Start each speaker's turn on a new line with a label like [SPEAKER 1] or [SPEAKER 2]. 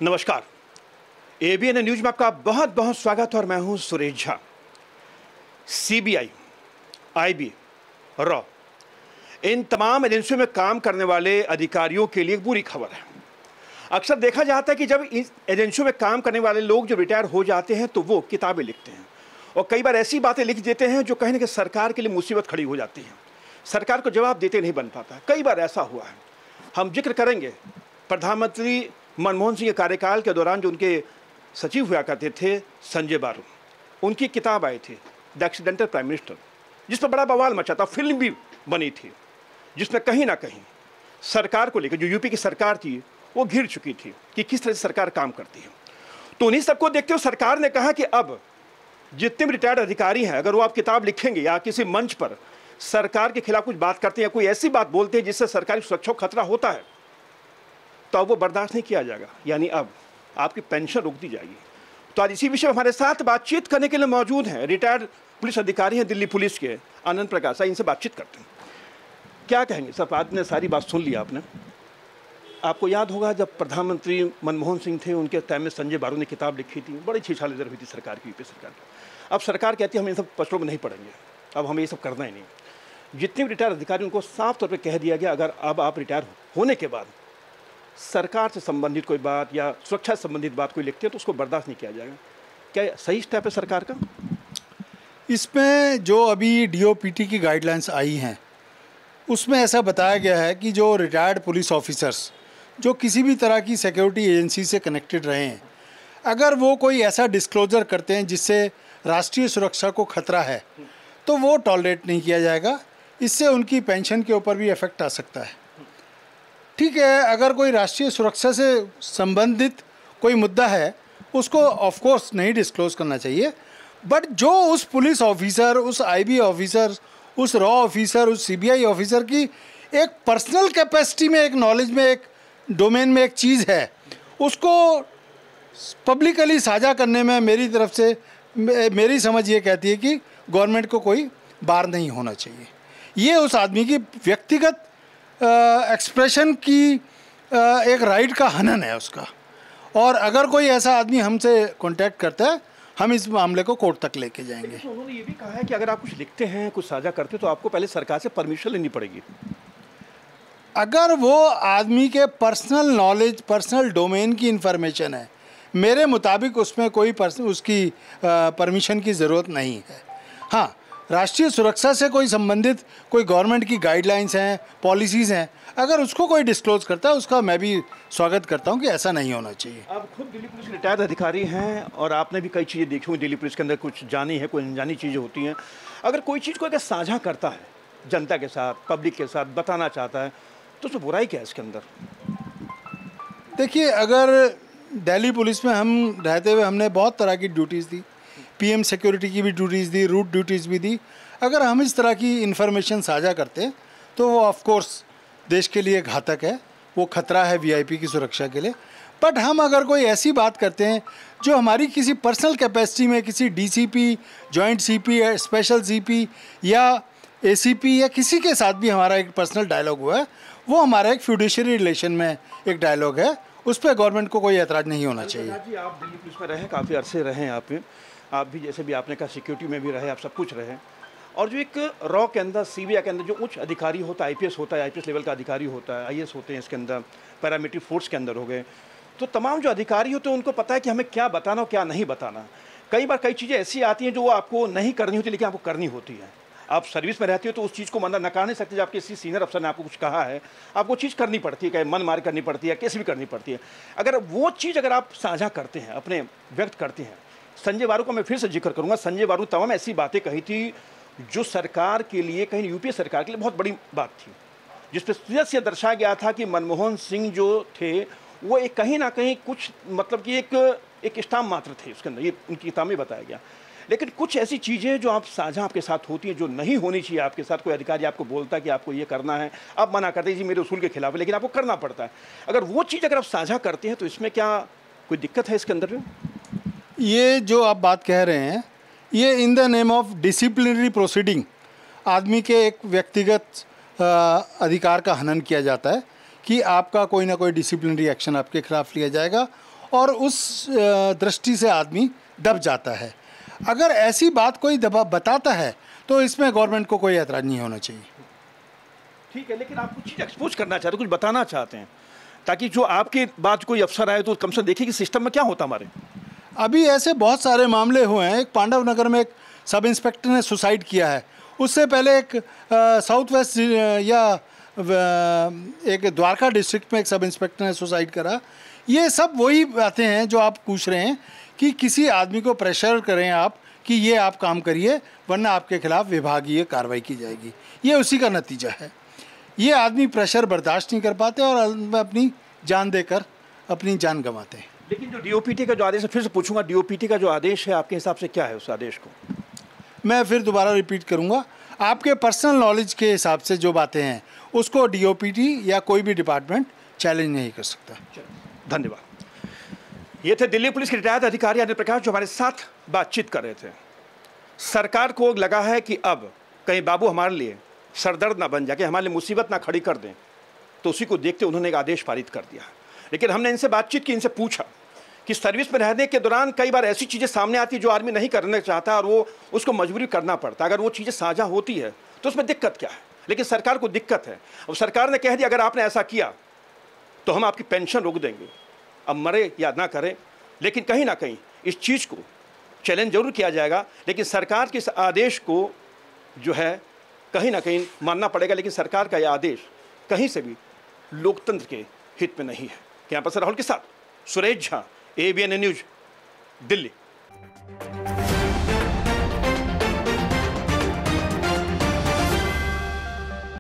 [SPEAKER 1] नमस्कार। ABN news में आपका बहुत बहुत स्वागत है और मैं हूं सुरेश झा। सीबीआई, आईबी, रॉ, इन तमाम एजेंसियों में काम करने वाले अधिकारियों के लिए एक बुरी खबर है। अक्सर देखा जाता है कि जब इन एजेंसियों में काम करने वाले लोग जब रिटायर हो जाते हैं तो वो किताबें लिखते हैं और कई बार ऐसी बातें लिख देते हैं जो कहीं ना कहीं सरकार के लिए मुसीबत खड़ी हो जाती है। सरकार को जवाब देते नहीं बन पाता। कई बार ऐसा हुआ है। हम जिक्र करेंगे प्रधानमंत्री मनमोहन सिंह के कार्यकाल के दौरान जो उनके सचिव हुआ करते थे संजय बारू, उनकी किताब आई थी द एक्सीडेंटल प्राइम मिनिस्टर, जिस पर बड़ा बवाल मचा था। फिल्म भी बनी थी जिसमें कहीं ना कहीं सरकार को लेकर जो यूपी की सरकार थी वो घिर चुकी थी कि किस तरह से सरकार काम करती है। तो उन्हीं सबको देखते हुए सरकार ने कहा कि अब जितने भी रिटायर्ड अधिकारी हैं, अगर वो आप किताब लिखेंगे या किसी मंच पर सरकार के खिलाफ कुछ बात करते हैं या कोई ऐसी बात बोलते हैं जिससे सरकारी सुरक्षा को खतरा होता है, तो अब वो बर्दाश्त नहीं किया जाएगा, यानी अब आपकी पेंशन रोक दी जाएगी। तो आज इसी विषय में हमारे साथ बातचीत करने के लिए मौजूद हैं रिटायर्ड पुलिस अधिकारी हैं दिल्ली पुलिस के आनंद प्रकाश। इनसे बातचीत करते हैं। क्या कहेंगे सर? आपने सारी बात सुन ली। आपको याद होगा जब प्रधानमंत्री मनमोहन सिंह थे, उनके टाइम में संजय बारू ने किताब लिखी थी, बड़ी छीछालेदर हुई थी सरकार की, यूपी सरकार की। अब सरकार कहती है हम इन सब पचड़ों में नहीं पड़ेंगे, अब हमें ये सब करना ही नहीं। जितने भी रिटायर अधिकारी उनको साफ तौर पर कह दिया गया अगर अब आप रिटायर होने के बाद सरकार से संबंधित कोई बात या सुरक्षा से संबंधित बात कोई लिखते हैं तो उसको बर्दाश्त नहीं किया जाएगा। क्या सही स्टेप है सरकार का?
[SPEAKER 2] इसमें जो अभी डीओपीटी की गाइडलाइंस आई हैं उसमें ऐसा बताया गया है कि जो रिटायर्ड पुलिस ऑफिसर्स जो किसी भी तरह की सिक्योरिटी एजेंसी से कनेक्टेड रहे हैं, अगर वो कोई ऐसा डिस्क्लोजर करते हैं जिससे राष्ट्रीय सुरक्षा को खतरा है तो वो टॉलरेट नहीं किया जाएगा। इससे उनकी पेंशन के ऊपर भी इफेक्ट आ सकता है। ठीक है, अगर कोई राष्ट्रीय सुरक्षा से संबंधित कोई मुद्दा है उसको ऑफ कोर्स नहीं डिस्क्लोज करना चाहिए, बट जो उस पुलिस ऑफिसर, उस आईबी ऑफिसर, उस रॉ ऑफिसर, उस सीबीआई ऑफिसर की एक पर्सनल कैपेसिटी में, एक नॉलेज में, एक डोमेन में एक चीज़ है, उसको पब्लिकली साझा करने में मेरी तरफ से मेरी समझ ये कहती है कि गवर्नमेंट को कोई बार नहीं होना चाहिए। ये उस आदमी की व्यक्तिगत एक्सप्रेशन की एक राइट का हनन है उसका। और अगर कोई ऐसा आदमी हमसे कांटेक्ट करता है, हम इस मामले को कोर्ट तक लेके जाएंगे।
[SPEAKER 1] तो उन्होंने ये भी कहा है कि अगर आप कुछ लिखते हैं, कुछ साझा करते हैं तो आपको पहले सरकार से परमिशन लेनी पड़ेगी।
[SPEAKER 2] अगर वो आदमी के पर्सनल नॉलेज, पर्सनल डोमेन की इंफॉर्मेशन है, मेरे मुताबिक उसमें कोई उसकी परमिशन की ज़रूरत नहीं है। हाँ, राष्ट्रीय सुरक्षा से कोई संबंधित कोई गवर्नमेंट की गाइडलाइंस हैं, पॉलिसीज़ हैं, अगर उसको कोई डिस्क्लोज करता है उसका मैं भी स्वागत करता हूं कि ऐसा नहीं होना चाहिए।
[SPEAKER 1] आप खुद दिल्ली पुलिस के रिटायर्ड अधिकारी हैं और आपने भी कई चीज़ें देखी हुई दिल्ली पुलिस के अंदर, कुछ जानी है, कोई अनजानी चीज़ें होती हैं। अगर कोई चीज़ को अगर साझा करता है जनता के साथ, पब्लिक के साथ बताना चाहता है तो उसमें बुराई क्या है इसके अंदर?
[SPEAKER 2] देखिए, अगर दिल्ली पुलिस में हम रहते हुए हमने बहुत तरह की ड्यूटीज़ दी, पीएम सिक्योरिटी की भी ड्यूटीज़ दी, रूट ड्यूटीज़ भी दी। अगर हम इस तरह की इन्फॉर्मेशन साझा करते तो वो ऑफ कोर्स देश के लिए घातक है, वो खतरा है वीआईपी की सुरक्षा के लिए। बट हम अगर कोई ऐसी बात करते हैं जो हमारी किसी पर्सनल कैपेसिटी में, किसी DCP, joint CP, special CP या एसीपी या किसी के साथ भी हमारा एक पर्सनल डायलॉग हुआ है, वो हमारा एक फ्यूडिशरी रिलेशन में एक डायलॉग है, उस पर गवर्नमेंट को कोई ऐतराज़ नहीं होना चाहिए।
[SPEAKER 1] जी, आप दिल्ली पुलिस में रहे, काफ़ी अरसे रहे आप भी, जैसे भी आपने कहा सिक्योरिटी में भी रहे, आप सब कुछ रहे। और जो एक रॉ के अंदर, सीबीआई के अंदर जो उच्च अधिकारी होता है, आईपीएस होता है, आईपीएस लेवल का अधिकारी होता है, आईएएस होते हैं इसके अंदर, पैरामिलिट्री फोर्स के अंदर हो गए, तो तमाम जो अधिकारी होते हैं उनको पता है कि हमें क्या बताना और क्या नहीं बताना। कई बार कई चीज़ें ऐसी आती हैं जो आपको नहीं करनी होती लेकिन आपको करनी होती है। आप सर्विस में रहते हो तो उस चीज़ को मतलब नकार नहीं सकते। जब किसी सीनियर अफसर ने आपको कुछ कहा है, आपको चीज़ करनी पड़ती है, चाहे मन मार करनी पड़ती है, कैसे भी करनी पड़ती है। अगर वो चीज़ अगर आप साझा करते हैं, अपने व्यक्त करते हैं, संजय बारू का मैं फिर से जिक्र करूंगा। संजय बारू तमाम ऐसी बातें कही थी जो सरकार के लिए, कहीं यूपीए सरकार के लिए बहुत बड़ी बात थी, जिस पर सीधा सीधा दर्शाया गया था कि मनमोहन सिंह जो थे वो एक कहीं ना कहीं कुछ मतलब कि एक स्टाम्प मात्र थे उसके अंदर, ये उनकी किताब में बताया गया। लेकिन कुछ ऐसी चीज़ें जो आप साझा आपके साथ होती हैं जो नहीं होनी चाहिए आपके साथ, कोई अधिकारी आपको बोलता है कि आपको ये करना है, आप मना करते हैं जी मेरे उसूल के खिलाफ है, लेकिन आपको करना पड़ता है। अगर वो चीज़ अगर आप साझा करते हैं तो इसमें क्या कोई दिक्कत है इसके अंदर?
[SPEAKER 2] ये जो आप बात कह रहे हैं, ये in the name of disciplinary proceeding आदमी के एक व्यक्तिगत अधिकार का हनन किया जाता है कि आपका कोई ना कोई डिसिप्लिनरी एक्शन आपके खिलाफ लिया जाएगा और उस दृष्टि से आदमी दब जाता है। अगर ऐसी बात कोई बताता है तो इसमें गवर्नमेंट को कोई ऐतराज़ नहीं होना चाहिए।
[SPEAKER 1] ठीक है, लेकिन आप कुछ चीज़ एक्सपोज करना चाहते हैं, कुछ बताना चाहते हैं, ताकि जो आपके बाद कोई अफसर आए तो कम से कम देखिए कि सिस्टम में क्या होता हमारे।
[SPEAKER 2] अभी ऐसे बहुत सारे मामले हुए हैं। एक पांडव नगर में एक सब इंस्पेक्टर ने सुसाइड किया है, उससे पहले एक साउथ वेस्ट या एक द्वारका डिस्ट्रिक्ट में एक सब इंस्पेक्टर ने सुसाइड करा। ये सब वही बातें हैं जो आप पूछ रहे हैं कि किसी आदमी को प्रेशर करें आप कि ये आप काम करिए वरना आपके खिलाफ विभागीय कार्रवाई की जाएगी। ये उसी का नतीजा है। ये आदमी प्रेशर बर्दाश्त नहीं कर पाते और अपनी जान देकर अपनी जान गंवाते हैं।
[SPEAKER 1] लेकिन जो डीओपीटी का जो आदेश है, फिर से पूछूंगा, डीओपीटी का जो आदेश है आपके हिसाब से क्या है उस आदेश को?
[SPEAKER 2] मैं फिर दोबारा रिपीट करूंगा, आपके पर्सनल नॉलेज के हिसाब से जो बातें हैं उसको डीओपीटी या कोई भी डिपार्टमेंट चैलेंज नहीं कर सकता।
[SPEAKER 1] धन्यवाद। ये थे दिल्ली पुलिस के रिटायर्ड अधिकारी अनिल प्रकाश जो हमारे साथ बातचीत कर रहे थे। सरकार को लगा है कि अब कहीं बाबू हमारे लिए सरदर्द ना बन जाए, कि हमारे लिए मुसीबत ना खड़ी कर दें, तो उसी को देखते उन्होंने एक आदेश पारित कर दिया। लेकिन हमने इनसे बातचीत की, इनसे पूछा कि सर्विस में रहने के दौरान कई बार ऐसी चीज़ें सामने आती है जो आदमी नहीं करना चाहता और वो उसको मजबूरी करना पड़ता है। अगर वो चीज़ें साझा होती है तो उसमें दिक्कत क्या है? लेकिन सरकार को दिक्कत है। अब सरकार ने कह दिया अगर आपने ऐसा किया तो हम आपकी पेंशन रोक देंगे, अब मरे या ना करें। लेकिन कहीं ना कहीं इस चीज़ को चैलेंज जरूर किया जाएगा, लेकिन सरकार के इस आदेश को जो है कहीं ना कहीं मानना पड़ेगा। लेकिन सरकार का यह आदेश कहीं से भी लोकतंत्र के हित में नहीं है। कैंपस से राहुल के साथ सुरेश झा, ABN न्यूज, दिल्ली।